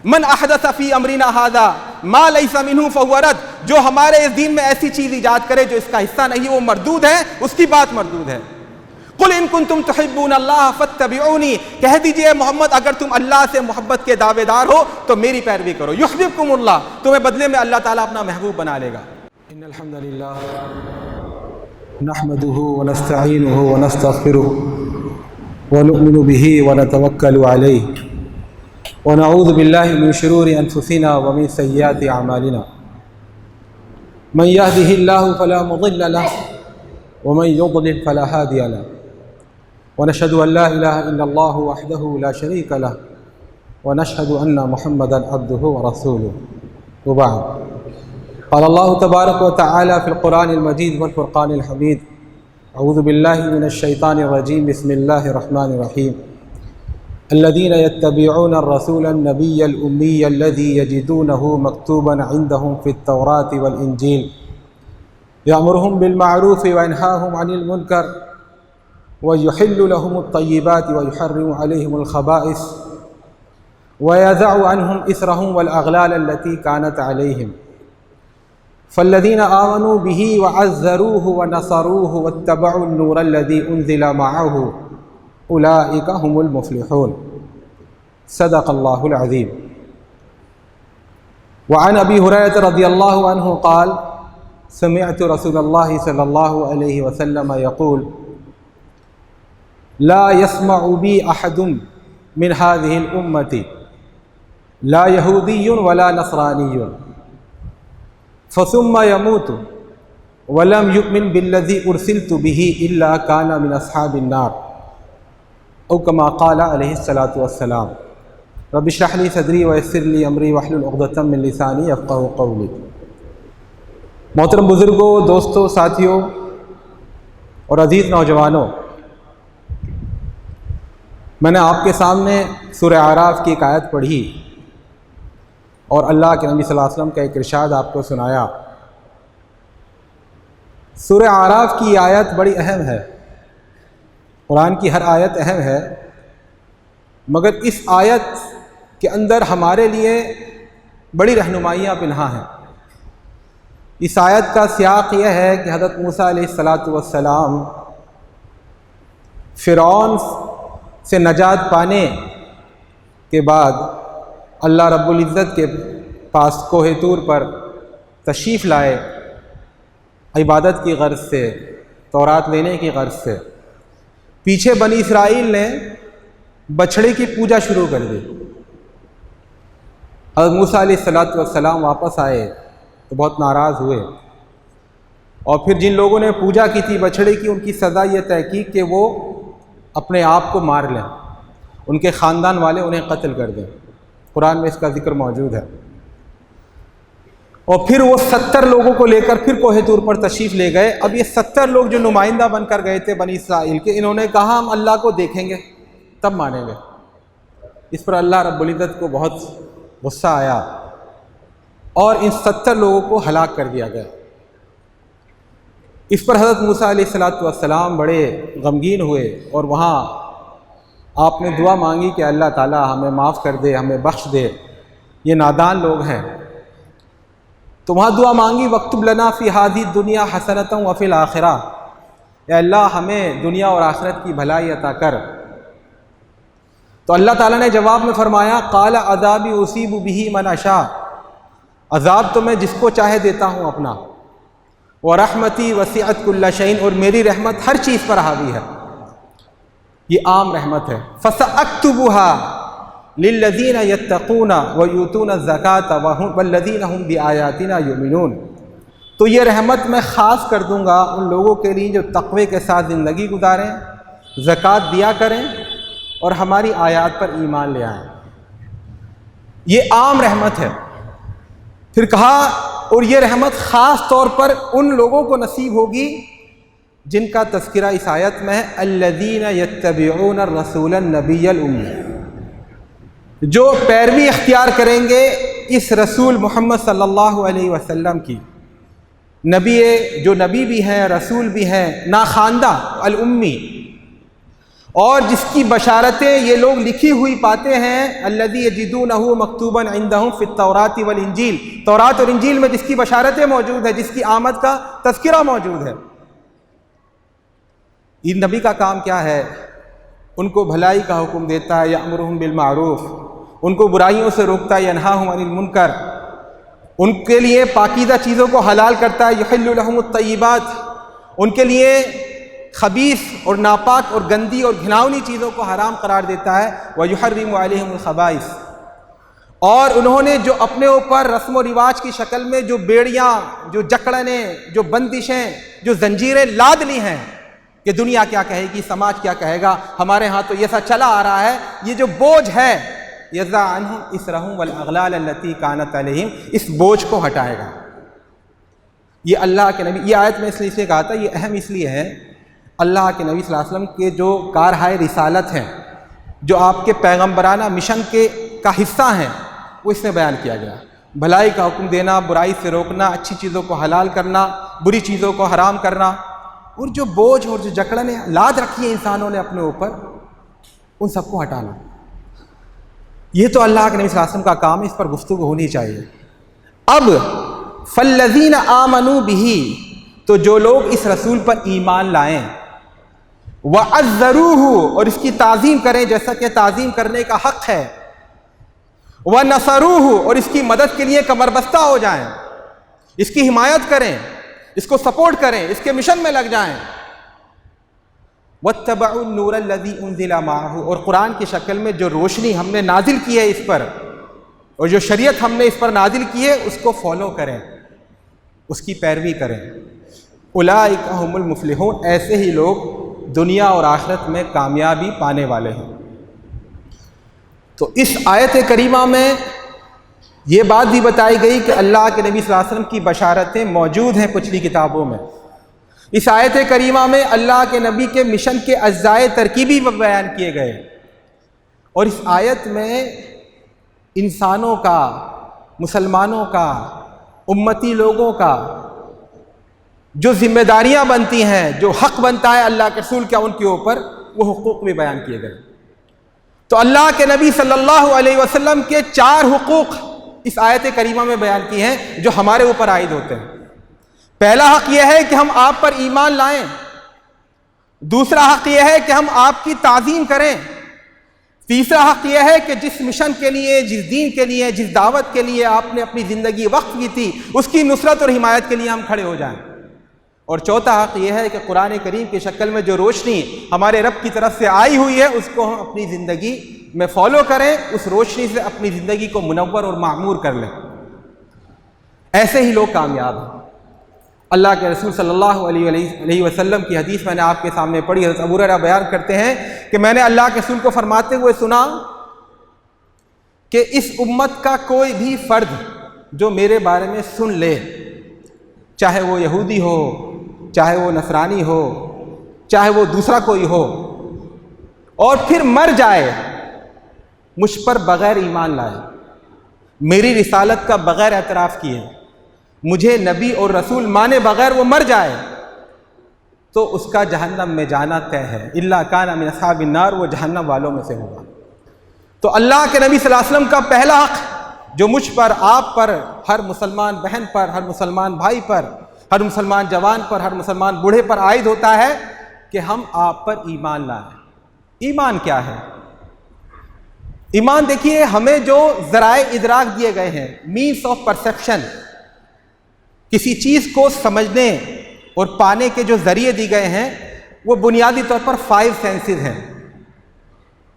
من احدث فی امرنا ھذا ما لیس منہ فہو رد، جو ہمارے اس دین میں ایسی چیز ایجاد کرے جو اس کا حصہ نہیں وہ مردود ہے، اس کی بات مردود ہے۔ قل ان کنتم تحبون اللہ فاتبعونی، کہہ دیجئے محمد اگر تم اللہ سے محبت کے دعوے دار ہو تو میری پیروی کرو، یحببکم اللہ، تمہیں بدلے میں اللہ تعالیٰ اپنا محبوب بنا لے گا۔ ان الحمد للہ نحمده ونستعینه ونستغفره ونؤمن به ونتوکل علیہ ونعوذ باللہ من شرور انفسنا ومن سیئات اعمالنا، من يهده الله فلا مضل له ومن يضلل فلا هادي له، ونشهد ان لا اله الا الله وحده لا شريك له ونشهد ان محمدا عبده ورسوله، وبعد، قال الله تبارك وتعالى في القرآن المجيد والفرقان الحميد، أعوذ بالله من الشيطان الرجيم، بسم الله الرحمن الرحيم، الذين يتبعون الرسول النبي الأمي الذي يجدونه مكتوبا عندهم في التوراة والإنجيل يأمرهم بالمعروف وينهاهم عن المنكر ويحل لهم الطيبات ويحرم عليهم الخبائث ويضع عنهم إثرهم والأغلال التي كانت عليهم، فالذين آمنوا به وعزروه ونصروه واتبعوا النور الذي أنزل معه أولئك هم المفلحون، صدق الله العظيم۔ وعن أبي هريرة رضي الله عنه قال سمعت رسول الله صلى الله عليه وسلم يقول لا يسمع بي أحد من هذه الأمة لا يهودي ولا نصراني فثم يموت ولم يؤمن بالذي أرسلت به إلا كان من أصحاب النار، أو كما قال عليه الصلاة والسلام۔ رب اشرح لي صدري ويسر لي أمري واحلل عقدة من لساني يفقهوا قولي۔ محترم بزرگوں، دوستوں، ساتھیوں اور عزیز نوجوانوں، میں نے آپ کے سامنے سورہ اعراف کی ایک آیت پڑھی اور اللہ کے نبی صلی اللہ علیہ وسلم کا ایک ارشاد آپ کو سنایا۔ سورہ اعراف کی آیت بڑی اہم ہے، قرآن کی ہر آیت اہم ہے، مگر اس آیت کے اندر ہمارے لیے بڑی رہنمائیاں پنہاں ہیں۔ اس آیت کا سیاق یہ ہے کہ حضرت موسیٰ علیہ السلام فرعون سے نجات پانے کے بعد اللہ رب العزت کے پاس کوہ طور پر تشریف لائے، عبادت کی غرض سے، تورات لینے کی غرض سے۔ پیچھے بنی اسرائیل نے بچھڑے کی پوجا شروع کر دی۔ حضرت موسیٰ علیہ السلام واپس آئے تو بہت ناراض ہوئے، اور پھر جن لوگوں نے پوجا کی تھی بچھڑے کی، ان کی سزا یہ طے کی کہ وہ اپنے آپ کو مار لیں، ان کے خاندان والے انہیں قتل کر دیں۔ قرآن میں اس کا ذکر موجود ہے۔ اور پھر وہ 70 لوگوں کو لے کر پھر کوہ طور پر تشریف لے گئے۔ اب یہ 70 لوگ جو نمائندہ بن کر گئے تھے بنی اسرائیل کے، انہوں نے کہا ہم اللہ کو دیکھیں گے تب مانیں گے۔ اس پر اللہ رب العزت کو بہت غصہ آیا اور ان 70 لوگوں کو ہلاک کر دیا گیا۔ اس پر حضرت موسیٰ علیہ السلام بڑے غمگین ہوئے اور وہاں آپ نے دعا مانگی کہ اللہ تعالیٰ ہمیں معاف کر دے، ہمیں بخش دے، یہ نادان لوگ ہیں۔ تو وہاں دعا مانگی وَاکْتُبْ لَنَا فِي هَذِهِ الدُّنْيَا حَسَنَةً وَفِي الْآخِرَةِ، اے اللہ ہمیں دنیا اور آخرت کی بھلائی عطا کر۔ تو اللہ تعالیٰ نے جواب میں فرمایا قَالَ عَذَابِي أُصِيبُ بِهِ مَنْ أَشَاءُ، عذاب تو میں جس کو چاہے دیتا ہوں اپنا، وَرَحْمَتِي وَسِعَتْ كُلَّ شَيْءٍ، اور میری رحمت ہر چیز پر حاوی ہے، یہ عام رحمت ہے۔ فَسَأَكْتُبُهَا لِلَّذِينَ يَتَّقُونَ وَيُؤْتُونَ الزَّكَاةَ وَالَّذِينَ هُمْ بِآيَاتِنَا يُؤْمِنُونَ، تو یہ رحمت میں خاص کر دوں گا ان لوگوں کے لیے جو تقوی کے ساتھ زندگی گزاریں، زکوٰۃ دیا کریں اور ہماری آیات پر ایمان لے آئیں۔ یہ عام رحمت ہے۔ پھر کہا اور یہ رحمت خاص طور پر ان لوگوں کو نصیب ہوگی جن کا تذکرہ اس آیت میں ہے، الذین یتبعون الرسول النبی الامی، جو پیروی اختیار کریں گے اس رسول محمد صلی اللہ علیہ وسلم کی، نبی جو نبی بھی ہیں، رسول بھی ہیں، ناخواندہ، الامی، اور جس کی بشارتیں یہ لوگ لکھی ہوئی پاتے ہیں، الذی یجدونہ مکتوبا عندہم فی التوراۃ والانجیل، تورات اور انجیل میں جس کی بشارتیں موجود ہیں، جس کی آمد کا تذکرہ موجود ہے۔ یہ نبی کا کام کیا ہے؟ ان کو بھلائی کا حکم دیتا ہے، یأمرہم بالمعروف، ان کو برائیوں سے روکتا ہے، ینہاہم عن المنکر، ان کے لیے پاکیزہ چیزوں کو حلال کرتا ہے، یحل لہم الطیبات، ان کے لیے خبیث اور ناپاک اور گندی اور گھناؤنی چیزوں کو حرام قرار دیتا ہے، ویحرم علیہم الخبائث، اور انہوں نے جو اپنے اوپر رسم و رواج کی شکل میں جو بیڑیاں، جو جکڑنیں، جو بندشیں، جو زنجیریں لاد لی ہیں کہ دنیا کیا کہے گی، سماج کیا کہے گا، ہمارے ہاں تو یہ سا چلا آ رہا ہے، یہ جو بوجھ ہے، یضع عنہم اسرہم والاغلال التی کانت علیہم، اس بوجھ کو ہٹائے گا۔ یہ اللہ کے نبی، یہ آیت میں اس لیے کہا تھا، یہ اہم اس لیے ہے، اللہ کے نبی صلی اللہ علیہ وسلم کے جو کارہائے رسالت ہیں، جو آپ کے پیغمبرانہ مشن کا حصہ ہیں، وہ اس میں بیان کیا گیا۔ بھلائی کا حکم دینا، برائی سے روکنا، اچھی چیزوں کو حلال کرنا، بری چیزوں کو حرام کرنا، اور جو بوجھ اور جو جکڑنیں لاد رکھی ہیں انسانوں نے اپنے اوپر، ان سب کو ہٹانا۔ یہ تو اللہ کے نبی صلی اللہ علیہ وسلم کا کام ہے، اس پر گفتگو ہونی چاہیے۔ اب فالذین آمنوا بہ، تو جو لوگ اس رسول پر ایمان لائیں، وعزروہ، اور اس کی تعظیم کریں جیسا کہ تعظیم کرنے کا حق ہے، ونصروہ، اور اس کی مدد کے لیے کمر بستہ ہو جائیں، اس کی حمایت کریں، اس کو سپورٹ کریں، اس کے مشن میں لگ جائیں، واتبعوا النور الذی انزل معہ، اور قرآن کی شکل میں جو روشنی ہم نے نازل کی ہے اس پر، اور جو شریعت ہم نے اس پر نازل کی ہے، اس کو فالو کریں، اس کی پیروی کریں۔ اولئک ھم المفلحون، ایسے ہی لوگ دنیا اور آخرت میں کامیابی پانے والے ہیں۔ تو اس آیت کریمہ میں یہ بات بھی بتائی گئی کہ اللہ کے نبی صلی اللہ علیہ وسلم کی بشارتیں موجود ہیں پچھلی کتابوں میں۔ اس آیت کریمہ میں اللہ کے نبی کے مشن کے اجزائے ترکیبی بیان کیے گئے، اور اس آیت میں انسانوں کا، مسلمانوں کا، امتی لوگوں کا جو ذمہ داریاں بنتی ہیں، جو حق بنتا ہے اللہ کے رسول کا ان کے اوپر، وہ حقوق بھی بیان کیے گئے۔ تو اللہ کے نبی صلی اللہ علیہ وسلم کے 4 حقوق اس آیت کریمہ میں بیان کیے ہیں جو ہمارے اوپر عائد ہوتے ہیں۔ پہلا حق یہ ہے کہ ہم آپ پر ایمان لائیں، دوسرا حق یہ ہے کہ ہم آپ کی تعظیم کریں، تیسرا حق یہ ہے کہ جس مشن کے لیے، جس دین کے لیے، جس دعوت کے لیے آپ نے اپنی زندگی وقف کی تھی، اس کی نصرت اور حمایت کے لیے ہم کھڑے ہو جائیں، اور چوتھا حق یہ ہے کہ قرآن کریم کی شکل میں جو روشنی ہمارے رب کی طرف سے آئی ہوئی ہے، اس کو ہم اپنی زندگی میں فالو کریں، اس روشنی سے اپنی زندگی کو منور اور معمور کر لیں۔ ایسے ہی لوگ کامیاب ہیں۔ اللہ کے رسول صلی اللہ علیہ وسلم کی حدیث میں نے آپ کے سامنے پڑھی، حضرت ابو ہریرہ بیان کرتے ہیں کہ میں نے اللہ کے رسول کو فرماتے ہوئے سنا کہ اس امت کا کوئی بھی فرد جو میرے بارے میں سن لے، چاہے وہ یہودی ہو، چاہے وہ نصرانی ہو، چاہے وہ دوسرا کوئی ہو، اور پھر مر جائے مجھ پر بغیر ایمان لائے، میری رسالت کا بغیر اعتراف کیے، مجھے نبی اور رسول مانے بغیر وہ مر جائے، تو اس کا جہنم میں جانا طے ہے، الا کان من اصحاب النار، وہ جہنم والوں میں سے ہوگا۔ تو اللہ کے نبی صلی اللہ علیہ وسلم کا پہلا حق جو مجھ پر، آپ پر، ہر مسلمان بہن پر، ہر مسلمان بھائی پر، ہر مسلمان جوان پر، ہر مسلمان بوڑھے پر عائد ہوتا ہے کہ ہم آپ پر ایمان لائیں۔ ایمان کیا ہے؟ ایمان دیکھیے، ہمیں جو ذرائع ادراک دیے گئے ہیں، مینس آف پرسیپشن، کسی چیز کو سمجھنے اور پانے کے جو ذریعے دی گئے ہیں، وہ بنیادی طور پر 5 سینسز ہیں۔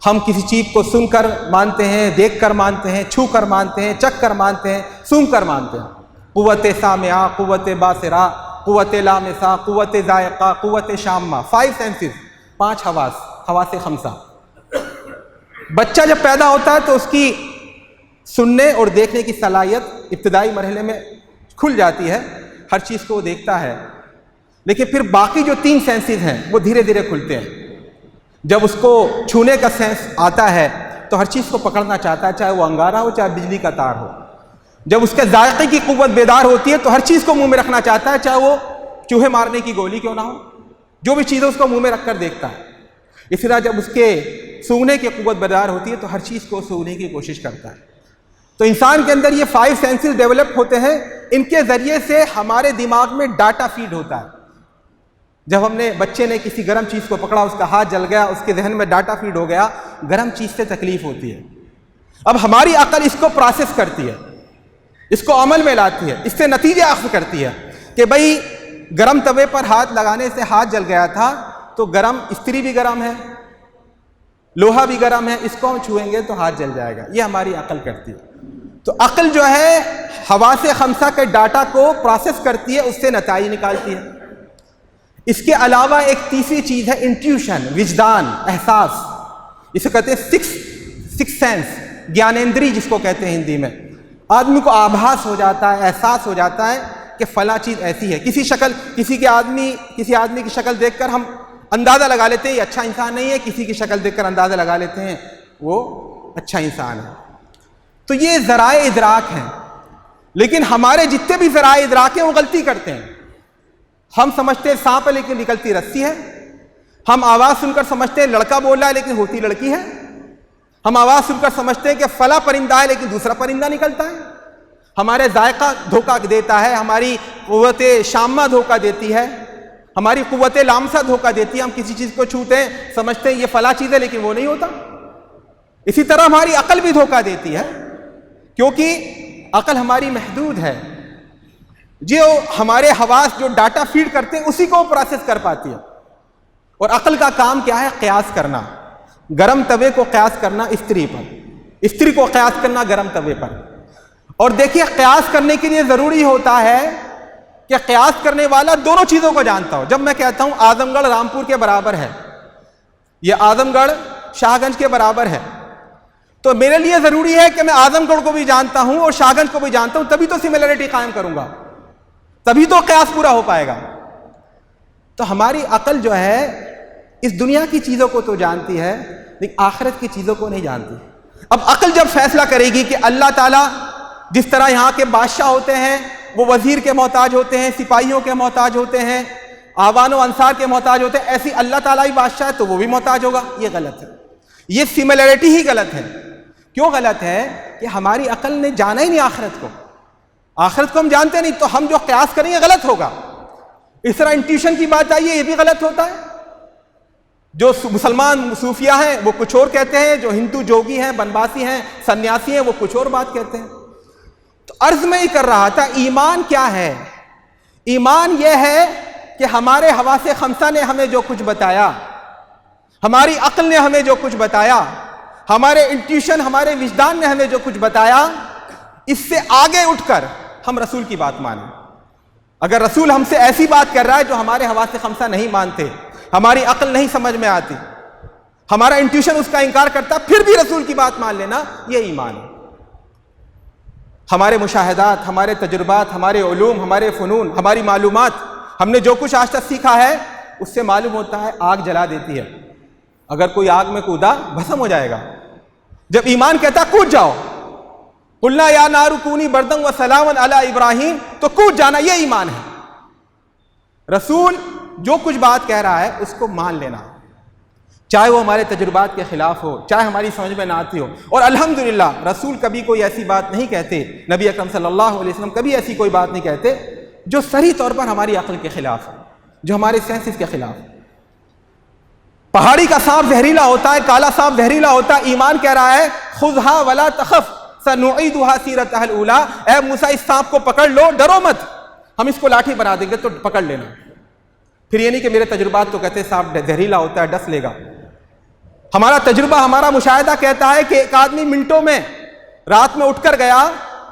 ہم کسی چیز کو سن کر مانتے ہیں، دیکھ کر مانتے ہیں، چھو کر مانتے ہیں، چکھ کر مانتے ہیں، سونگھ کر مانتے ہیں۔ قوت سامعہ، قوت باصرہ، قوت لامسہ، قوت ذائقہ، قوت شامہ، 5 سینسز، 5 حواس 5۔ بچہ جب پیدا ہوتا ہے تو اس کی سننے اور دیکھنے کی صلاحیت ابتدائی مرحلے میں کھل جاتی ہے، ہر چیز کو وہ دیکھتا ہے، لیکن پھر باقی جو 3 سینسز ہیں وہ دھیرے دھیرے کھلتے ہیں۔ جب اس کو چھونے کا سینس آتا ہے تو ہر چیز کو پکڑنا چاہتا ہے، چاہے وہ انگارہ ہو، چاہے بجلی کا تار ہو۔ جب اس کے ذائقے کی قوت بیدار ہوتی ہے تو ہر چیز کو منہ میں رکھنا چاہتا ہے، چاہے وہ چوہے مارنے کی گولی کیوں نہ ہو، جو بھی چیز ہے اس کو منہ میں رکھ کر دیکھتا ہے۔ اس طرح جب اس کے سونگھنے کی قوت بیدار ہوتی ہے تو ہر چیز کو سونگھنے کی کوشش کرتا ہے۔ تو انسان کے اندر یہ 5 سینسز ڈیولپ ہوتے ہیں، ان کے ذریعے سے ہمارے دماغ میں ڈاٹا فیڈ ہوتا ہے۔ جب ہم نے بچے نے کسی گرم چیز کو پکڑا، اس کا ہاتھ جل گیا، اس کے ذہن میں ڈاٹا فیڈ ہو گیا، گرم چیز سے تکلیف ہوتی ہے۔ اب ہماری عقل اس کو پروسیس کرتی ہے، اس کو عمل میں لاتی ہے، اس سے نتیجے اخذ کرتی ہے کہ بھئی گرم توے پر ہاتھ لگانے سے ہاتھ جل گیا تھا، تو گرم استری بھی گرم ہے، لوہا بھی گرم ہے، اس کو ہم چھوئیں گے تو ہاتھ جل جائے گا۔ یہ ہماری عقل کرتی ہے۔ تو عقل جو ہے حواس خمسہ کے ڈاٹا کو پروسیس کرتی ہے، اس سے نتائج نکالتی ہے۔ اس کے علاوہ ایک تیسری چیز ہے انٹیوشن، وجدان، احساس، اسے کہتے ہیں سکس سینس، گیانیندری جس کو کہتے ہیں ہندی میں۔ آدمی کو آبھاس ہو جاتا ہے، احساس ہو جاتا ہے کہ فلاں چیز ایسی ہے۔ کسی آدمی کی شکل دیکھ کر ہم اندازہ لگا لیتے ہیں یہ اچھا انسان نہیں ہے، کسی کی شکل دیکھ کر اندازہ لگا لیتے ہیں وہ اچھا انسان ہے۔ تو یہ ذرائع ادراک ہیں، لیکن ہمارے جتنے بھی ذرائع ادراک ہیں وہ غلطی کرتے ہیں۔ ہم سمجھتے ہیں سانپ ہے لیکن نکلتی رسی ہے، ہم آواز سن کر سمجھتے ہیں لڑکا بول رہا ہے لیکن ہوتی لڑکی ہے، ہم آواز سن کر سمجھتے ہیں کہ فلاں پرندہ ہے لیکن دوسرا پرندہ نکلتا ہے، ہمارے ذائقہ دھوکہ دیتا ہے، ہماری قوت شامہ دھوکہ دیتی ہے، ہماری قوت لامسہ دھوکہ دیتی ہے۔ ہم کسی چیز کو چھوتے ہیں، سمجھتے ہیں یہ فلاں چیز ہے لیکن وہ نہیں ہوتا۔ اسی طرح ہماری عقل بھی دھوکہ دیتی ہے، کیونکہ عقل ہماری محدود ہے۔ جو ہمارے حواس جو ڈاٹا فیڈ کرتے ہیں اسی کو پروسیس کر پاتی ہے، اور عقل کا کام کیا ہے؟ قیاس کرنا، گرم توے کو قیاس کرنا استری پر، استری کو قیاس کرنا گرم توے پر۔ اور دیکھیے قیاس کرنے کے لیے ضروری ہوتا ہے کہ قیاس کرنے والا دونوں چیزوں کو جانتا ہو۔ جب میں کہتا ہوں اعظم گڑھ رامپور کے برابر ہے، یہ اعظم گڑھ شاہ گنج کے برابر ہے، تو میرے لیے ضروری ہے کہ میں اعظم گڑھ کو بھی جانتا ہوں اور شاہ گنج کو بھی جانتا ہوں، تبھی تو سملیرٹی قائم کروں گا، تبھی تو قیاس پورا ہو پائے گا۔ تو ہماری عقل جو ہے اس دنیا کی چیزوں کو تو جانتی ہے لیکن آخرت کی چیزوں کو نہیں جانتی۔ اب عقل جب فیصلہ کرے گی کہ اللہ تعالیٰ جس طرح یہاں کے بادشاہ ہوتے ہیں وہ وزیر کے محتاج ہوتے ہیں، سپاہیوں کے محتاج ہوتے ہیں، آوان و انصار کے محتاج ہوتے ہیں، ایسی اللہ تعالیٰ ہی بادشاہ ہے تو وہ بھی محتاج ہوگا۔ یہ غلط ہے، یہ سملیرٹی ہی غلط ہے۔ کیوں غلط ہے؟ کہ ہماری عقل نے جانا ہی نہیں آخرت کو، آخرت کو ہم جانتے نہیں، تو ہم جو قیاس کریں گے غلط ہوگا۔ اس طرح انٹیوشن کی بات آئیے، یہ بھی غلط ہوتا ہے۔ جو مسلمان صوفیہ ہیں وہ کچھ اور کہتے ہیں، جو ہندو جوگی ہیں، بنواسی ہیں، سنیاسی ہیں، وہ کچھ اور بات کہتے ہیں۔ تو عرض میں ہی کر رہا تھا ایمان کیا ہے؟ ایمان یہ ہے کہ ہمارے حواس خمسہ نے ہمیں جو کچھ بتایا، ہماری عقل نے ہمیں جو کچھ بتایا، ہمارے انٹیوشن، ہمارے وجدان نے ہمیں جو کچھ بتایا، اس سے آگے اٹھ کر ہم رسول کی بات مانیں۔ اگر رسول ہم سے ایسی بات کر رہا ہے جو ہمارے حواس خمسہ نہیں مانتے، ہماری عقل نہیں سمجھ میں آتی، ہمارا انٹیوشن اس کا انکار کرتا، پھر بھی رسول کی بات مان لینا، یہ ایمان ہے۔ ہمارے مشاہدات، ہمارے تجربات، ہمارے علوم، ہمارے فنون، ہماری معلومات، ہم نے جو کچھ آج تک سیکھا ہے اس سے معلوم ہوتا ہے آگ جلا دیتی ہے۔ اگر کوئی آگ میں کودا بھسم ہو جائے گا۔ جب ایمان کہتا کود جاؤ، قلنا یا نار کونی بردن و سلاما علی ابراہیم، تو کود جانا، یہ ایمان ہے۔ رسول جو کچھ بات کہہ رہا ہے اس کو مان لینا، چاہے وہ ہمارے تجربات کے خلاف ہو، چاہے ہماری سمجھ میں نہ آتی ہو۔ اور الحمدللہ رسول کبھی کوئی ایسی بات نہیں کہتے، نبی اکرم صلی اللہ علیہ وسلم کبھی ایسی کوئی بات نہیں کہتے جو صریح طور پر ہماری عقل کے خلاف ہے، جو ہمارے سینسز کے خلاف ہے۔ پہاڑی کا سانپ زہریلا ہوتا ہے، کالا سانپ زہریلا ہوتا ہے، ایمان کہہ رہا ہے خذھا ولا تخف سنعیدھا سیرتھا الاولی، اے موسیٰ اس سانپ کو پکڑ لو، ڈرو مت، ہم اس کو لاٹھی بنا دیں گے تو پکڑ لینا۔ پھر یہ نہیں کہ میرے تجربات تو کہتے ہیں سانپ زہریلا ہوتا ہے، ڈس لے گا۔ ہمارا تجربہ، ہمارا مشاہدہ کہتا ہے کہ ایک آدمی منٹوں میں رات میں اٹھ کر گیا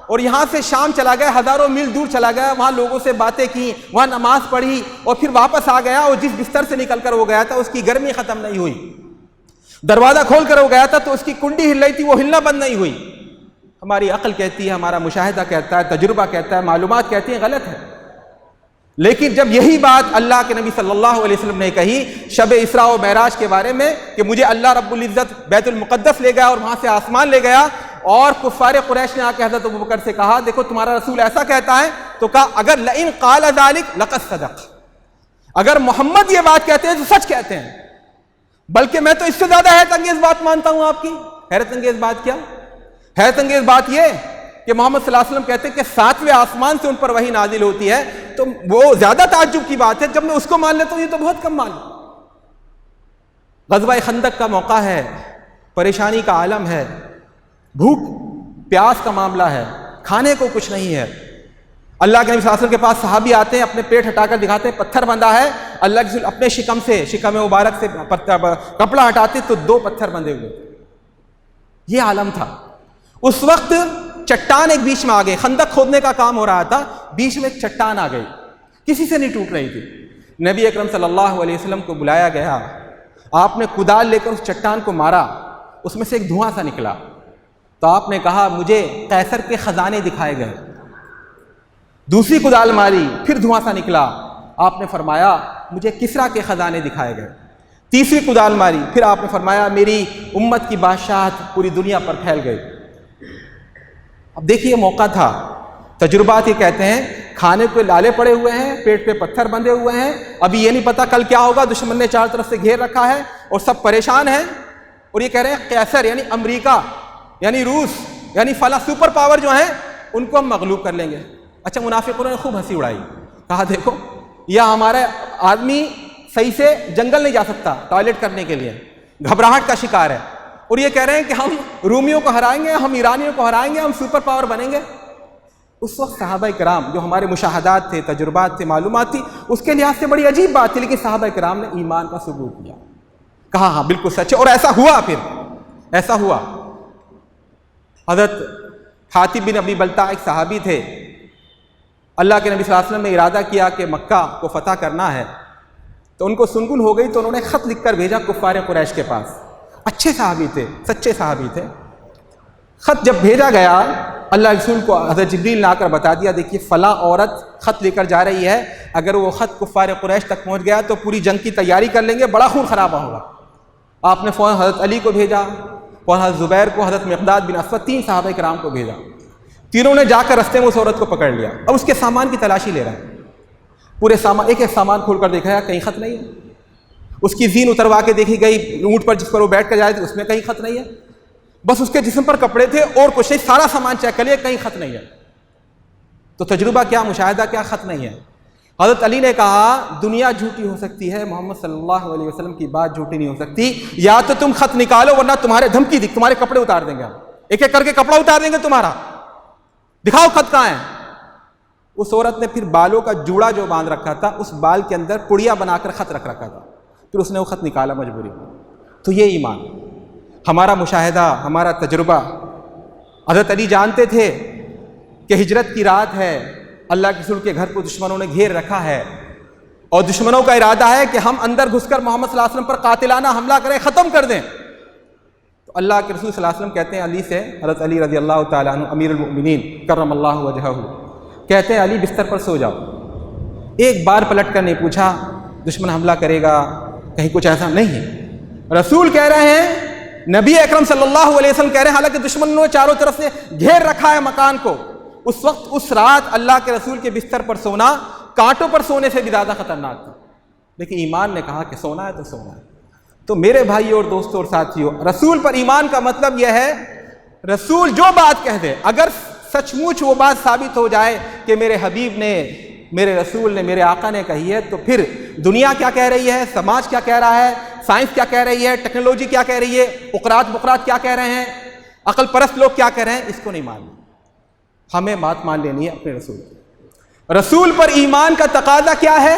اور یہاں سے شام چلا گیا، ہزاروں میل دور چلا گیا، وہاں لوگوں سے باتیں کی، وہاں نماز پڑھی اور پھر واپس آ گیا، اور جس بستر سے نکل کر وہ گیا تھا اس کی گرمی ختم نہیں ہوئی، دروازہ کھول کر وہ گیا تھا تو اس کی کنڈی ہل رہی تھی، وہ ہلنا بند نہیں ہوئی۔ ہماری عقل کہتی ہے، ہمارا مشاہدہ کہتا ہے، تجربہ کہتا ہے، معلومات کہتی ہیں غلط ہے۔ لیکن جب یہی بات اللہ کے نبی صلی اللہ علیہ وسلم نے کہی شب اسراء و معراج کے بارے میں کہ مجھے اللہ رب العزت بیت المقدس لے گیا اور وہاں سے آسمان لے گیا، اور کفار قریش نے آ کے حضرت ابوبکر سے کہا دیکھو تمہارا رسول ایسا کہتا ہے، تو کہا اگر لئن قال ذلک لقد صدق، اگر محمد یہ بات کہتے ہیں تو سچ کہتے ہیں۔ بلکہ میں تو اس سے زیادہ حیرت انگیز بات مانتا ہوں آپ کی. حیرت انگیز بات کیا؟ حیرت انگیز بات یہ کہ محمد صلی اللہ علیہ وسلم کہتے ہیں کہ 7ویں آسمان سے ان پر وحی نازل ہوتی ہے. تو وہ زیادہ تعجب کی بات ہے. جب میں اس کو مان لیتا ہوں یہ تو بہت کم مان. غزوہ خندق کا موقع ہے, پریشانی کا عالم ہے, بھوک پیاس کا معاملہ ہے, کھانے کو کچھ نہیں ہے. اللہ کے نبی صلی اللہ علیہ وسلم کے پاس صحابی آتے ہیں, اپنے پیٹ ہٹا کر دکھاتے ہیں پتھر بندھا ہے. اللہ کے رسول اپنے شکم مبارک سے کپڑا ہٹاتے تو 2 پتھر بندھے ہوئے. یہ عالم تھا. اس وقت چٹان ایک بیچ میں آ گئی. خندق کھودنے کا کام ہو رہا تھا, بیچ میں ایک چٹان آ گئی, کسی سے نہیں ٹوٹ رہی تھی. نبی اکرم صلی اللہ علیہ وسلم کو بلایا گیا. آپ نے کدال لے کر اس چٹان کو مارا, اس میں سے ایک دھواں سا نکلا. تو آپ نے کہا مجھے قیصر کے خزانے دکھائے گئے. دوسری کدال ماری, پھر دھواں سا نکلا. آپ نے فرمایا مجھے کسرا کے خزانے دکھائے گئے. تیسری کدال ماری, پھر آپ نے فرمایا میری امت کی بادشاہت پوری دنیا پر پھیل گئی. اب دیکھیے موقع تھا. تجربات یہ کہتے ہیں کھانے کو لالے پڑے ہوئے ہیں, پیٹ پہ پتھر بندھے ہوئے ہیں, ابھی یہ نہیں پتا کل کیا ہوگا. دشمن نے چار طرف سے گھیر رکھا ہے اور سب پریشان ہیں. اور یہ کہہ رہے ہیں قیصر یعنی امریکہ یعنی روس یعنی فلاں سپر پاور جو ہیں ان کو ہم مغلوب کر لیں گے. اچھا, منافقوں نے خوب ہنسی اڑائی. کہا دیکھو یہ ہمارا آدمی صحیح سے جنگل نہیں جا سکتا ٹوائلٹ کرنے کے لیے, گھبراہٹ کا شکار ہے. اور یہ کہہ رہے ہیں کہ ہم رومیوں کو ہرائیں گے, ہم ایرانیوں کو ہرائیں گے, ہم سپر پاور بنیں گے. اس وقت صحابہ کرام جو ہمارے مشاہدات تھے, تجربات تھے, معلومات تھی, اس کے لحاظ سے بڑی عجیب بات تھی. لیکن صحابہ کرام نے ایمان کا ثبوت کیا, کہا ہاں بالکل سچ ہے. اور ایسا ہوا, پھر ایسا ہوا. حضرت حاتب بن ابی بلتع ایک صحابی تھے. اللہ کے نبی صلی اللہ علیہ وسلم نے ارادہ کیا کہ مکہ کو فتح کرنا ہے, تو ان کو سنگن ہو گئی. تو انہوں نے خط لکھ کر بھیجا کفار قریش کے پاس. اچھے صحابی تھے, سچے صحابی تھے. خط جب بھیجا گیا, اللہ رسول کو حضرت جبریل نے آ کر بتا دیا دیکھیے فلاں عورت خط لے کر جا رہی ہے, اگر وہ خط کفار قریش تک پہنچ گیا تو پوری جنگ کی تیاری کر لیں گے, بڑا خون خرابہ ہوگا. آپ نے فوراً حضرت علی کو بھیجا اور حضرت زبیر کو, حضرت مقداد بن اسود, 3 صحابہ کرام کو بھیجا. تینوں نے جا کر رستے میں اس عورت کو پکڑ لیا. اب اس کے سامان کی تلاشی لے رہا ہے. پورے سامان, ایک ایک سامان کھول کر دیکھا, کہیں خط نہیں ہے. اس کی زین اتروا کے دیکھی گئی, اونٹ پر جس پر وہ بیٹھ کر جائے تھے اس میں کہیں خط نہیں ہے. بس اس کے جسم پر کپڑے تھے اور کچھ نہیں, سارا سامان چیک کر لیا, کہیں خط نہیں ہے. تو تجربہ کیا, مشاہدہ کیا, خط نہیں ہے. حضرت علی نے کہا دنیا جھوٹی ہو سکتی ہے, محمد صلی اللہ علیہ وسلم کی بات جھوٹی نہیں ہو سکتی. یا تو تم خط نکالو ورنہ تمہارے دھمکی دی, تمہارے کپڑے اتار دیں گے, ہم ایک ایک کر کے کپڑا اتار دیں گے تمہارا, دکھاؤ خط کہاں ہے. اس عورت نے پھر بالوں کا جوڑا جو باندھ رکھا تھا, اس بال کے اندر پڑیا بنا کر خط رکھ رکھا تھا. پھر اس نے وہ خط نکالا مجبوری. تو یہ ایمان, ہمارا مشاہدہ, ہمارا تجربہ. حضرت علی جانتے تھے کہ ہجرت کی رات ہے, اللہ کے رسول کے گھر کو دشمنوں نے گھیر رکھا ہے, اور دشمنوں کا ارادہ ہے کہ ہم اندر گھس کر محمد صلی اللہ علیہ وسلم پر قاتلانہ حملہ کریں, ختم کر دیں. تو اللہ کے رسول صلی اللہ علیہ وسلم کہتے ہیں علی سے, حضرت علی رضی اللہ تعالیٰ عنہ امیر المؤمنین کرم اللہ وجہہ, کہتے ہیں علی بستر پر سو جاؤ. ایک بار پلٹ کر نہیں پوچھا دشمن حملہ کرے گا, کہیں کچھ ایسا نہیں ہے. رسول کہہ رہے ہیں, نبی اکرم صلی اللہ علیہ وسلم کہہ رہے ہیں, حالانکہ دشمنوں نے چاروں طرف سے گھیر رکھا ہے مکان کو, اس وقت اس رات اللہ کے رسول کے بستر پر سونا کانٹوں پر سونے سے بھی زیادہ خطرناک تھا. لیکن ایمان نے کہا کہ سونا ہے تو سونا ہے. تو میرے بھائیو اور دوستوں اور ساتھیو, رسول پر ایمان کا مطلب یہ ہے رسول جو بات کہہ دے, اگر سچ مچ وہ بات ثابت ہو جائے کہ میرے حبیب نے, میرے رسول نے, میرے آقا نے کہی ہے, تو پھر دنیا کیا کہہ رہی ہے, سماج کیا کہہ رہا ہے, سائنس کیا کہہ رہی ہے, ٹیکنالوجی کیا کہہ رہی ہے, بقرات کیا کہہ رہے ہیں, عقل پرست لوگ کیا کہہ رہے ہیں, اس کو نہیں ماننا. ہمیں بات مان لینی ہے اپنے رسول کی. رسول پر ایمان کا تقاضا کیا ہے؟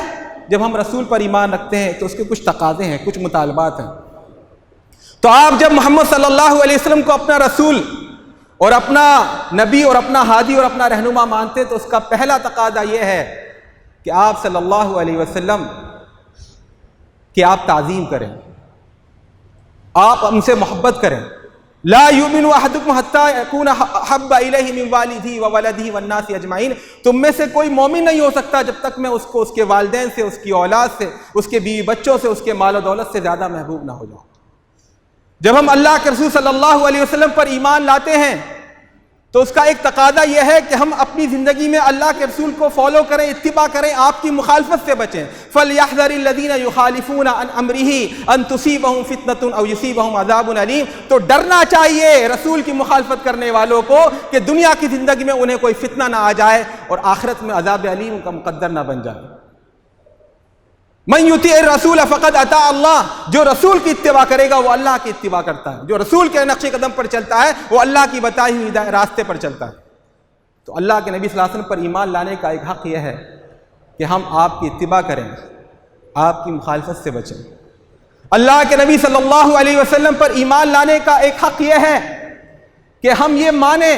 جب ہم رسول پر ایمان رکھتے ہیں تو اس کے کچھ تقاضے ہیں, کچھ مطالبات ہیں. تو آپ جب محمد صلی اللہ علیہ وسلم کو اپنا رسول اور اپنا نبی اور اپنا ہادی اور اپنا رہنما مانتے تو اس کا پہلا تقاضا یہ ہے کہ آپ صلی اللہ علیہ وسلم کہ آپ تعظیم کریں, آپ ان سے محبت کریں. لا یؤمن احدکم حتی یکون احب الیہ من والدہ وولدہ والناس اجمعین, تم میں سے کوئی مومن نہیں ہو سکتا جب تک میں اس کو اس کے والدین سے, اس کی اولاد سے, اس کے بیوی بچوں سے, اس کے مال و دولت سے زیادہ محبوب نہ ہو جاؤں. جب ہم اللہ کے رسول صلی اللہ علیہ وسلم پر ایمان لاتے ہیں تو اس کا ایک تقاضا یہ ہے کہ ہم اپنی زندگی میں اللہ کے رسول کو فالو کریں، اتباع کریں، آپ کی مخالفت سے بچیں۔ فَلْيَحْذَرِ الَّذِينَ يُخَالِفُونَ عَنْ أَمْرِهِ أَن تُصِيبَهُمْ فِتْنَةٌ أَوْ يُصِيبَهُمْ عَذَابٌ أَلِيمٌ۔ تو ڈرنا چاہیے رسول کی مخالفت کرنے والوں کو کہ دنیا کی زندگی میں انہیں کوئی فتنہ نہ آ جائے اور آخرت میں عذاب علیم کا مقدر نہ بن جائے۔ من یطیع الرسول فقد اطاع اللہ، جو رسول کی اتباع کرے گا وہ اللہ کی اتباع کرتا ہے، جو رسول کے نقش قدم پر چلتا ہے وہ اللہ کی بتائی ہوئی راستے پر چلتا ہے۔ تو اللہ کے نبی صلی اللہ علیہ وسلم پر ایمان لانے کا ایک حق یہ ہے کہ ہم آپ کی اتباع کریں، آپ کی مخالفت سے بچیں۔ اللہ کے نبی صلی اللہ علیہ وسلم پر ایمان لانے کا ایک حق یہ ہے کہ ہم یہ مانیں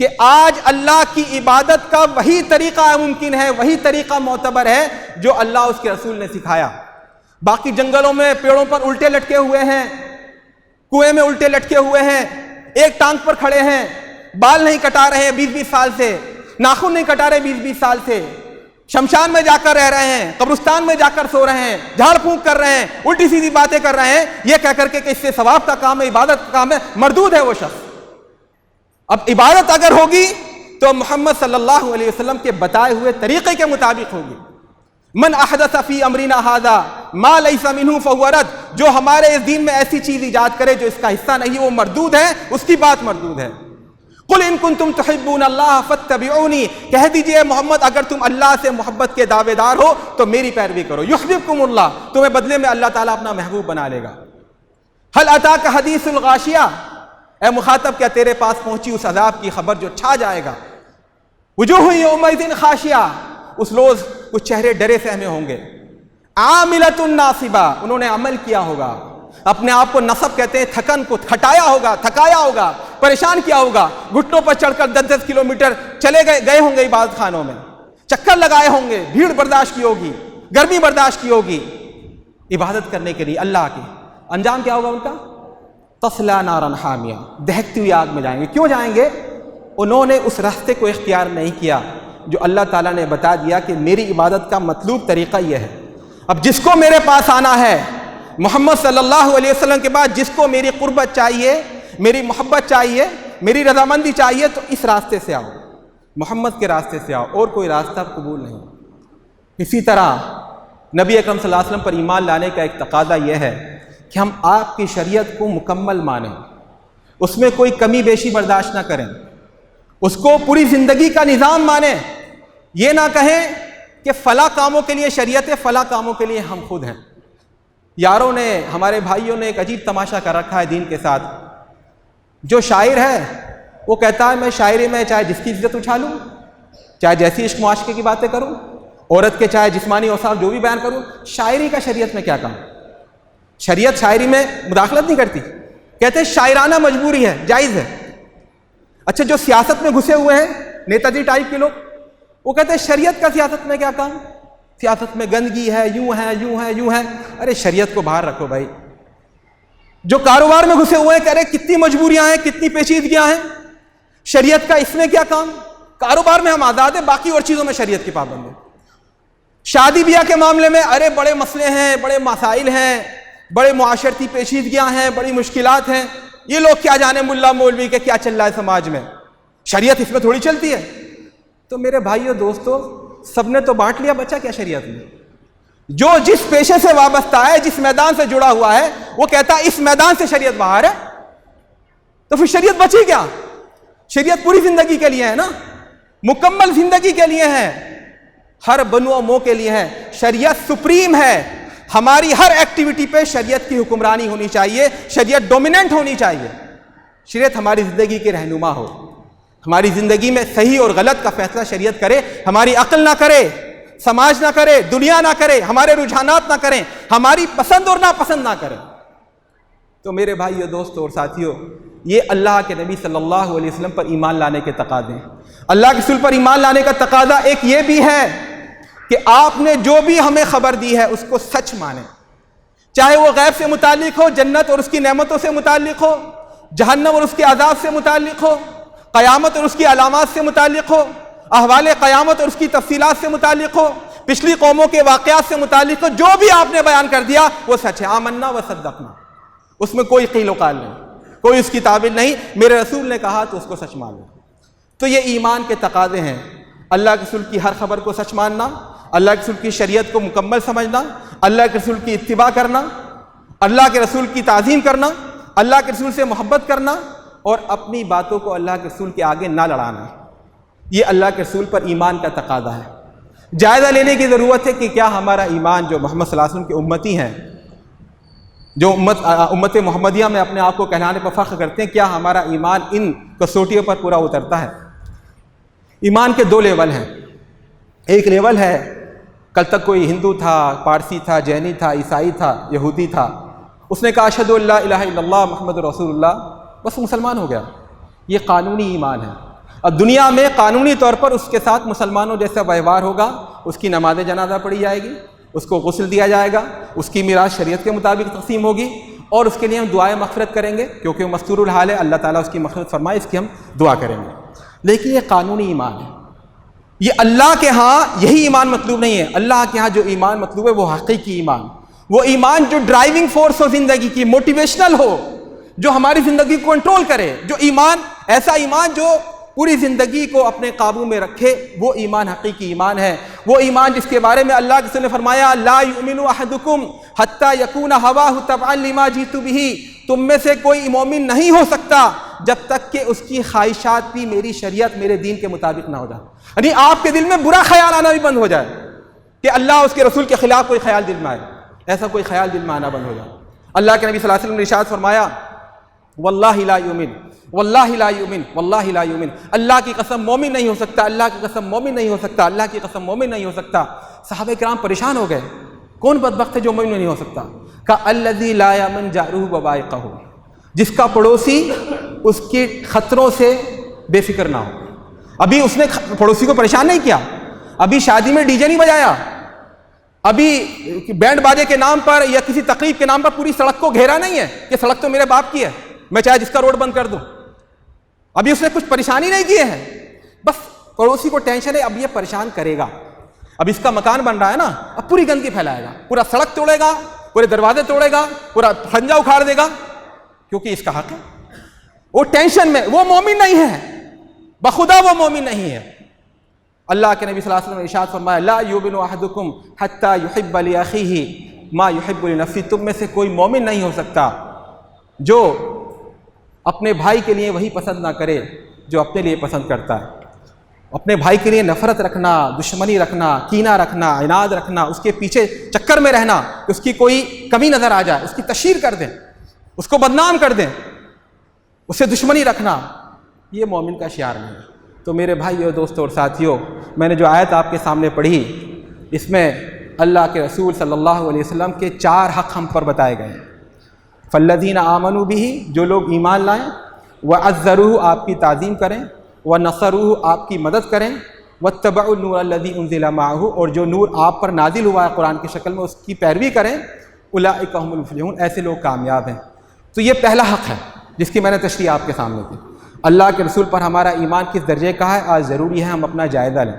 کہ آج اللہ کی عبادت کا وہی طریقہ ممکن ہے، وہی طریقہ معتبر ہے جو اللہ اس کے رسول نے سکھایا۔ باقی جنگلوں میں پیڑوں پر الٹے لٹکے ہوئے ہیں، کنویں میں الٹے لٹکے ہوئے ہیں، ایک ٹانگ پر کھڑے ہیں، بال نہیں کٹا رہے ہیں 20-20 سال سے، ناخن نہیں کٹا رہے 20-20 سال سے، شمشان میں جا کر رہ رہے ہیں، قبرستان میں جا کر سو رہے ہیں، جھاڑ پھونک کر رہے ہیں، الٹی سیدھی باتیں کر رہے ہیں، یہ کہہ کر کے کہ اس سے ثواب کا کام ہے، عبادت کا کام ہے، مردود ہے وہ شخص۔ اب عبادت اگر ہوگی تو محمد صلی اللہ علیہ وسلم کے بتائے ہوئے طریقے کے مطابق ہوگی۔ من احدث فی امرنا ھذا ما لیس منہ فہو رد، جو ہمارے اس دین میں ایسی چیز ایجاد کرے جو اس کا حصہ نہیں وہ مردود ہے، اس کی بات مردود ہے۔ قل ان کنتم تحبون اللہ فاتبعونی، کہہ دیجئے محمد اگر تم اللہ سے محبت کے دعوے دار ہو تو میری پیروی کرو، یحببکم اللہ، تمہیں بدلے میں اللہ تعالیٰ اپنا محبوب بنا لے گا۔ هل اتاک حدیث الغاشیہ، اے مخاطب کیا تیرے پاس پہنچی اس عذاب کی خبر جو چھا جائے گا؟ وجوہ یومئذ خاشعہ، اس روز کچھ چہرے ڈرے سہمے ہوں گے۔ عاملۃ ناصبہ، انہوں نے عمل کیا ہوگا، اپنے آپ کو نصب کہتے ہیں، تھکن کو کھٹایا ہوگا، تھکایا ہوگا، پریشان کیا ہوگا، گھٹنوں پر چڑھ کر 10-10 کلومیٹر چلے گئے ہوں گے عبادت خانوں میں، چکر لگائے ہوں گے، بھیڑ برداشت کی ہوگی، گرمی برداشت کی ہوگی عبادت کرنے کے لیے اللہ کی۔ انجام کیا ہوگا ان کا؟ تصلی نارا حامیہ، دہکتی ہوئی آگ میں جائیں گے۔ کیوں جائیں گے؟ انہوں نے اس راستے کو اختیار نہیں کیا جو اللہ تعالیٰ نے بتا دیا کہ میری عبادت کا مطلوب طریقہ یہ ہے۔ اب جس کو میرے پاس آنا ہے، محمد صلی اللہ علیہ وسلم کے بعد جس کو میری قربت چاہیے، میری محبت چاہیے، میری رضامندی چاہیے، تو اس راستے سے آؤ، محمد کے راستے سے آؤ، اور کوئی راستہ قبول نہیں۔ اسی طرح نبی اکرم صلی اللہ علیہ وسلم پر ایمان لانے کا ایک تقاضا یہ ہے کہ ہم آپ کی شریعت کو مکمل مانیں، اس میں کوئی کمی بیشی برداشت نہ کریں، اس کو پوری زندگی کا نظام مانیں۔ یہ نہ کہیں کہ فلاں کاموں کے لیے شریعت ہے، فلاں کاموں کے لیے ہم خود ہیں۔ یاروں نے، ہمارے بھائیوں نے ایک عجیب تماشا کر رکھا ہے دین کے ساتھ۔ جو شاعر ہے وہ کہتا ہے میں شاعری میں چاہے جس کی عزت اٹھا لوں، چاہے جیسی عشق معاشقے کی باتیں کروں، عورت کے چاہے جسمانی اوصاف جو بھی بیان کروں، شاعری کا شریعت میں کیا کام؟ شریعت شاعری میں مداخلت نہیں کرتی، کہتے ہیں شاعرانہ مجبوری ہے، جائز ہے۔ اچھا جو سیاست میں گھسے ہوئے ہیں، نیتا جی ٹائپ کے لوگ، وہ کہتے ہیں شریعت کا سیاست میں کیا کام؟ سیاست میں گندگی ہے، یوں ہے، یوں ہے، یوں ہے۔ ارے شریعت کو باہر رکھو بھائی۔ جو کاروبار میں گھسے ہوئے ہیں، کہہ رہے کتنی مجبوریاں ہیں، کتنی پیچیدگیاں ہیں، شریعت کا اس میں کیا کام؟ کاروبار میں ہم آزاد ہیں، باقی اور چیزوں میں شریعت کی پابند ہے۔ شادی بیاہ کے معاملے میں ارے بڑے مسئلے ہیں، بڑے مسائل ہیں، بڑے معاشرتی پیچیدگیاں ہیں، بڑی مشکلات ہیں، یہ لوگ کیا جانے ملا مولوی کے کیا چل رہا ہے سماج میں، شریعت اس میں تھوڑی چلتی ہے۔ تو میرے بھائیوں دوستو، سب نے تو بانٹ لیا بچہ کیا شریعت میں؟ جو جس پیشے سے وابستہ ہے، جس میدان سے جڑا ہوا ہے، وہ کہتا ہے اس میدان سے شریعت باہر ہے، تو پھر شریعت بچی کیا؟ شریعت پوری زندگی کے لیے ہے نا، مکمل زندگی کے لیے ہے، ہر بنو و مو کے لیے ہے۔ شریعت سپریم ہے، ہماری ہر ایکٹیویٹی پہ شریعت کی حکمرانی ہونی چاہیے، شریعت ڈومیننٹ ہونی چاہیے، شریعت ہماری زندگی کی رہنما ہو، ہماری زندگی میں صحیح اور غلط کا فیصلہ شریعت کرے، ہماری عقل نہ کرے، سماج نہ کرے، دنیا نہ کرے، ہمارے رجحانات نہ کریں، ہماری پسند اور ناپسند نہ کریں۔ تو میرے بھائیو دوستو اور ساتھیو، یہ اللہ کے نبی صلی اللہ علیہ وسلم پر ایمان لانے کے تقاضے ہیں۔ اللہ کے رسول پر ایمان لانے کا تقاضا ایک یہ بھی ہے کہ آپ نے جو بھی ہمیں خبر دی ہے اس کو سچ مانیں، چاہے وہ غیب سے متعلق ہو، جنت اور اس کی نعمتوں سے متعلق ہو، جہنم اور اس کے عذاب سے متعلق ہو، قیامت اور اس کی علامات سے متعلق ہو، احوال قیامت اور اس کی تفصیلات سے متعلق ہو، پچھلی قوموں کے واقعات سے متعلق ہو، جو بھی آپ نے بیان کر دیا وہ سچ ہے۔ آمنا و صدقنا، اس میں کوئی قیل و قال نہیں، کوئی اس کی تعبیر نہیں، میرے رسول نے کہا تو اس کو سچ مان لو۔ تو یہ ایمان کے تقاضے ہیں، اللہ کے رسول کی ہر خبر کو سچ ماننا، اللہ کے رسول کی شریعت کو مکمل سمجھنا، اللہ کے رسول کی اتباع کرنا، اللہ کے رسول کی تعظیم کرنا، اللہ کے رسول سے محبت کرنا، اور اپنی باتوں کو اللہ کے رسول کے آگے نہ لڑانا۔ یہ اللہ کے رسول پر ایمان کا تقاضا ہے۔ جائزہ لینے کی ضرورت ہے کہ کیا ہمارا ایمان، جو محمد صلی اللہ علیہ وسلم کے امتی ہیں، جو امت محمدیہ میں اپنے آپ کو کہلانے پر فخر کرتے ہیں، کیا ہمارا ایمان ان کسوٹیوں پر پورا اترتا ہے؟ ایمان کے دو لیول ہیں۔ ایک لیول ہے، کل تک کوئی ہندو تھا، پارسی تھا، جینی تھا، عیسائی تھا، یہودی تھا، اس نے کہا اشہدو ان لا الہ الا اللہ محمد رسول اللہ، بس مسلمان ہو گیا۔ یہ قانونی ایمان ہے۔ اب دنیا میں قانونی طور پر اس کے ساتھ مسلمانوں جیسا ویوہار ہوگا، اس کی نماز جنازہ پڑھی جائے گی، اس کو غسل دیا جائے گا، اس کی میراث شریعت کے مطابق تقسیم ہوگی، اور اس کے لیے ہم دعائیں مغفرت کریں گے، کیونکہ وہ مستور الحال ہے، اللہ تعالیٰ اس کی مغفرت فرمائے، اس کی ہم دعا کریں گے۔ لیکن یہ قانونی ایمان ہے۔ یہ اللہ کے ہاں یہی ایمان مطلوب نہیں ہے۔ اللہ کے ہاں جو ایمان مطلوب ہے وہ حقیقی ایمان، وہ ایمان جو ڈرائیونگ فورس ہو زندگی کی، موٹیویشنل ہو، جو ہماری زندگی کو کنٹرول کرے، جو ایمان، ایسا ایمان جو پوری زندگی کو اپنے قابو میں رکھے، وہ ایمان حقیقی ایمان ہے۔ وہ ایمان جس کے بارے میں اللہ کے رسول نے فرمایا لا یؤمن احدکم حتی یکون ہواہ تبعا لما جئت بہ، تم میں سے کوئی مومن نہیں ہو سکتا جب تک کہ اس کی خواہشات بھی میری شریعت، میرے دین کے مطابق نہ ہو جائے۔ یعنی آپ کے دل میں برا خیال آنا بھی بند ہو جائے کہ اللہ اس کے رسول کے خلاف کوئی خیال دل میں آئے، ایسا کوئی خیال دل میں آنا بند ہو جائے۔ اللہ کے نبی صلی اللہ علیہ وسلم نے ارشاد فرمایا واللہ لا یؤمن، واللہ لا یؤمن، واللہ لا یؤمن، اللہ کی قسم مومن نہیں ہو سکتا، اللہ کی قسم مومن نہیں ہو سکتا، اللہ کی قسم مومن نہیں ہو سکتا۔ صحابہ کرام پریشان ہو گئے، کون بدبخت ہے جو مومن نہیں ہو سکتا؟ کہ الذی لا یامن جارہ بوائقہ، جس کا پڑوسی اس کے خطروں سے بے فکر نہ ہو۔ ابھی اس نے پڑوسی کو پریشان نہیں کیا، ابھی شادی میں ڈی جے نہیں بجایا، ابھی بینڈ باجے کے نام پر یا کسی تقریب کے نام پر پوری سڑک کو گھیرا نہیں ہے کہ سڑک تو میرے باپ کی ہے، میں چاہے جس کا روڈ بند کر دوں۔ ابھی اس نے کچھ پریشانی نہیں کی ہے، بس پڑوسی کو ٹینشن ہے، اب یہ پریشان کرے گا، اب اس کا مکان بن رہا ہے نا، اب پوری گندگی پھیلائے گا، پورا سڑک توڑے گا، پورے دروازے توڑے گا، پورا خنجا اکھاڑ دے گا، کیونکہ اس کا حق ہے۔ وہ ٹینشن میں، وہ مومن نہیں ہے، بخدا وہ مومن نہیں ہے۔ اللہ کے نبی صلی اللہ علیہ وسلم نے ارشاد فرمایا لا یؤمن احدکم حتی یحب لاخیہ ما یحب لنفسہ، تم میں سے کوئی مومن نہیں ہو سکتا جو اپنے بھائی کے لیے وہی پسند نہ کرے جو اپنے لیے پسند کرتا ہے۔ اپنے بھائی کے لیے نفرت رکھنا، دشمنی رکھنا، کینہ رکھنا، عناد رکھنا، اس کے پیچھے چکر میں رہنا، اس کی کوئی کمی نظر آ جائے، اس کی تشہیر کر دیں، اس کو بدنام کر دیں، اسے دشمنی رکھنا، یہ مومن کا شعار نہیں ہے۔ تو میرے بھائیو، دوستو اور ساتھیو، میں نے جو آیت آپ کے سامنے پڑھی، اس میں اللہ کے رسول صلی اللہ علیہ وسلم کے 4 حق ہم پر بتائے گئے ہیں۔ فالذین آمنوا بہ، جو لوگ ایمان لائیں، وعزروہ، آپ کی تعظیم کریں، ونصروہ، آپ کی مدد کریں، واتبعوا النور الذی انزل معہ، اور جو نور آپ پر نازل ہوا ہے قرآن کی شکل میں، اس کی پیروی کریں، اولئک هم المفلحون، ایسے لوگ کامیاب ہیں۔ تو یہ پہلا حق ہے جس کی میں نے تشریح آپ کے سامنے کی۔ اللہ کے رسول پر ہمارا ایمان کس درجے کا ہے، آج ضروری ہے ہم اپنا جائزہ لیں،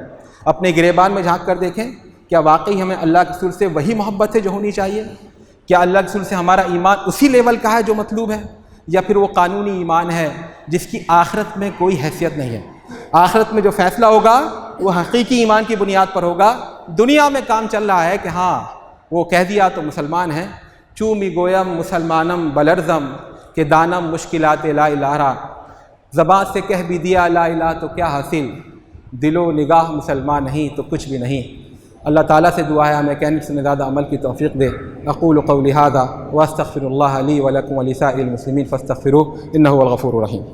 اپنے گریبان میں جھانک کر دیکھیں، کیا واقعی ہمیں اللہ کے رسول سے وہی محبت ہے جو ہونی چاہیے؟ کیا اللہ کے رسول سے ہمارا ایمان اسی لیول کا ہے جو مطلوب ہے، یا پھر وہ قانونی ایمان ہے جس کی آخرت میں کوئی حیثیت نہیں ہے؟ آخرت میں جو فیصلہ ہوگا وہ حقیقی ایمان کی بنیاد پر ہوگا۔ دنیا میں کام چل رہا ہے کہ ہاں وہ کہہ دیا تو مسلمان ہیں، چومی گویم مسلمانم بلرزم کہ دانم مشکلات لا الہ، زبان سے کہہ بھی دیا لا الہ تو کیا حاصل، دل و نگاہ مسلمان نہیں تو کچھ بھی نہیں۔ اللہ تعالیٰ سے دعا ہے ہمیں کہنے سے زیادہ عمل کی توفیق دے۔ اقول قولی ھذا واستغفر اللہ لی ولکم ولسائر المسلمین فاستغفروہ انہ هو الغفور الرحیم۔